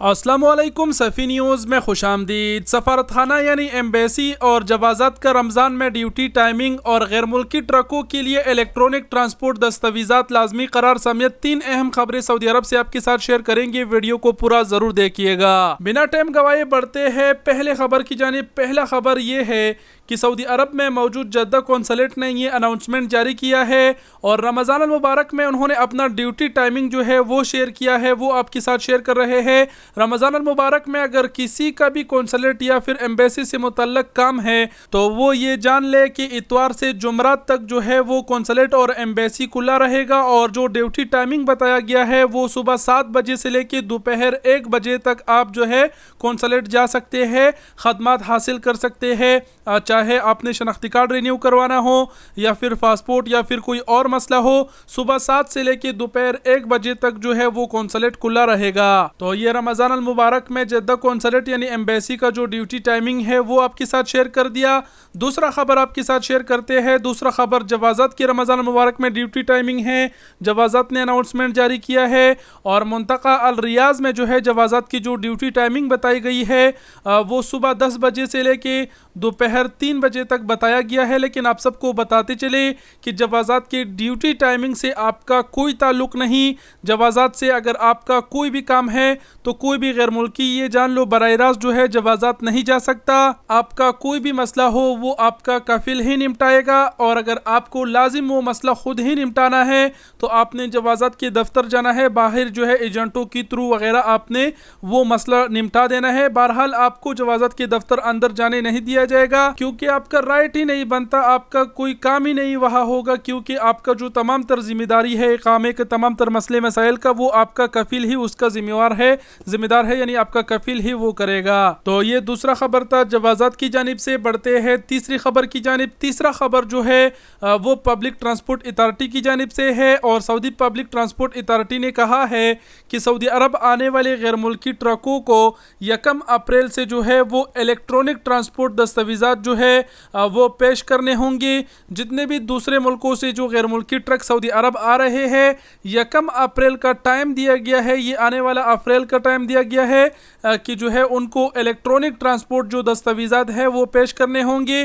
अस्सलामुअलैकुम सफ़ी न्यूज़ में खुशामदीद। सफारत खाना यानी एम्बेसी और जवाज़ात का रमज़ान में ड्यूटी टाइमिंग और गैर मुल्की ट्रकों के लिए इलेक्ट्रॉनिक ट्रांसपोर्ट दस्तावेज़ात लाजमी करार समेत 3 अहम खबरें सऊदी अरब से आपके साथ शेयर करेंगे। वीडियो को पूरा ज़रूर देखिएगा। बिना टाइम गवाए बढ़ते हैं पहले खबर की जानिब। पहला खबर ये है कि सऊदी अरब में मौजूद जद्दा कौंसलेट ने ये अनाउंसमेंट जारी किया है और रमज़ान अल मुबारक में उन्होंने अपना ड्यूटी टाइमिंग जो है वो शेयर किया है, वो आपके साथ शेयर कर रहे हैं। रमज़ान अल मुबारक में अगर किसी का भी कौंसलेट या फिर एम्बेसी से मुतल्लक काम है तो वो ये जान ले कि इतवार से जुमरात तक जो है वो कौंसलेट और एम्बेसी खुला रहेगा और जो ड्यूटी टाइमिंग बताया गया है वो सुबह 7 बजे से लेकर दोपहर 1 बजे तक आप जो है कौंसलेट जा सकते हैं, खदमात हासिल कर सकते हैं। चाहे आपने शनाख्ती कार्ड रिन्यू करवाना हो या फिर पासपोर्ट या फिर कोई और मसला हो, सुबह 7 से लेकर दोपहर 1 बजे तक जो है वो कौंसलेट खुला रहेगा। तो ये रमज़ान अल मुबारक में जद्दा कौंसलेट यानी एम्बेसी का जो ड्यूटी टाइमिंग है वो आपके साथ शेयर कर दिया। दूसरा खबर आपके साथ शेयर करते हैं। दूसरा खबर जवाज़ात की रमज़ान अल मुबारक में ड्यूटी टाइमिंग है। जवाज़ात ने अनाउंसमेंट जारी किया है और मुंतका अल रियाज में जो है जवाज़ात की जो ड्यूटी टाइमिंग बताई गई है वो सुबह 10 बजे से लेके दोपहर 3 बजे तक बताया गया है। लेकिन आप सबको बताते चले कि जवाज़ात की ड्यूटी टाइमिंग से आपका कोई ताल्लुक़ नहीं। जवाज़ात से अगर आपका कोई भी काम है तो कोई भी गैर मुल्की ये जान लो बराह रास्त जो है जवाज़ात नहीं जा सकता। आपका कोई भी मसला हो वो आपका कफिल ही निपटाएगा और अगर आपको लाजिम वो मसला खुद ही निपटाना है तो आपने जवाज़ात के दफ्तर जाना है, बाहर जो है एजेंटों की थ्रू वगैरह आपने वो मसला निपटा देना है। बहरहाल आपको जवाज़ात के दफ्तर अंदर जाने नहीं दिया जाएगा क्योंकि आपका राइट ही नहीं बनता, आपका कोई काम ही नहीं वहाँ होगा क्योंकि आपका जो तमाम तर जिम्मेदारी है इकामे के तमाम तर मसले मसाइल का वो आपका कफिल ही उसका जिम्मेदार है यानी आपका कफिल ही वो करेगा। तो ये दूसरा खबर था जवाज़ात की जानिब से। बढ़ते हैं तीसरी खबर की जानिब। तीसरा खबर जो है वो पब्लिक ट्रांसपोर्ट अथॉरिटी की जानिब से है और सऊदी पब्लिक ट्रांसपोर्ट अथॉरिटी ने कहा है कि सऊदी अरब आने वाले गैर मुल्की ट्रकों को 1 अप्रैल से जो है वो इलेक्ट्रॉनिक ट्रांसपोर्ट दस्तावेज़ात जो है वो पेश करने होंगे। जितने भी दूसरे मुल्कों से जो गैर मुल्की ट्रक सऊदी अरब आ रहे हैं 1 अप्रैल का टाइम दिया गया है, ये आने वाला अप्रैल का टाइम दिया गया है कि जो है उनको इलेक्ट्रॉनिक ट्रांसपोर्ट जो दस्तावेज़ात है वो पेश करने होंगे।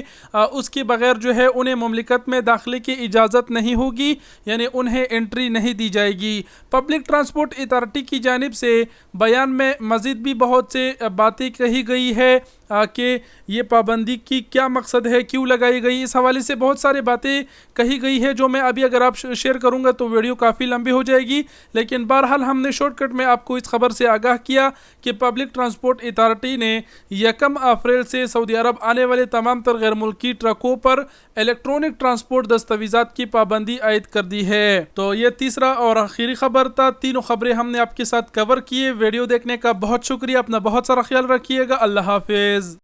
उसके बगैर जो है उन्हें मुमलिकत में दाखिले की इजाज़त नहीं होगी यानी उन्हें एंट्री नहीं दी जाएगी। पब्लिक ट्रांसपोर्ट अथॉरिटी की जानिब से बयान में मज़ीद भी बहुत से बातें कही गई है कि ये पाबंदी की क्या मकसद है, क्यों लगाई गई। इस हवाले से बहुत सारी बातें कही गई है जो मैं अभी अगर आप शेयर करूंगा तो वीडियो काफ़ी लंबी हो जाएगी। लेकिन बहरहाल हमने शॉर्टकट में आपको इस खबर से आगाह किया कि पब्लिक ट्रांसपोर्ट अथॉरिटी ने 1 अप्रैल से सऊदी अरब आने वाले तमाम तर गैर मुल्की ट्रकों पर इलेक्ट्रॉनिक ट्रांसपोर्ट दस्तावेज़ात की पाबंदी आयद कर दी है। तो ये तीसरा और आखिरी खबर था। तीनों खबरें हमने आपके साथ कवर किए। वीडियो देखने का बहुत शुक्रिया। अपना बहुत सारा ख्याल रखिएगा। अल्लाह हाफिज़।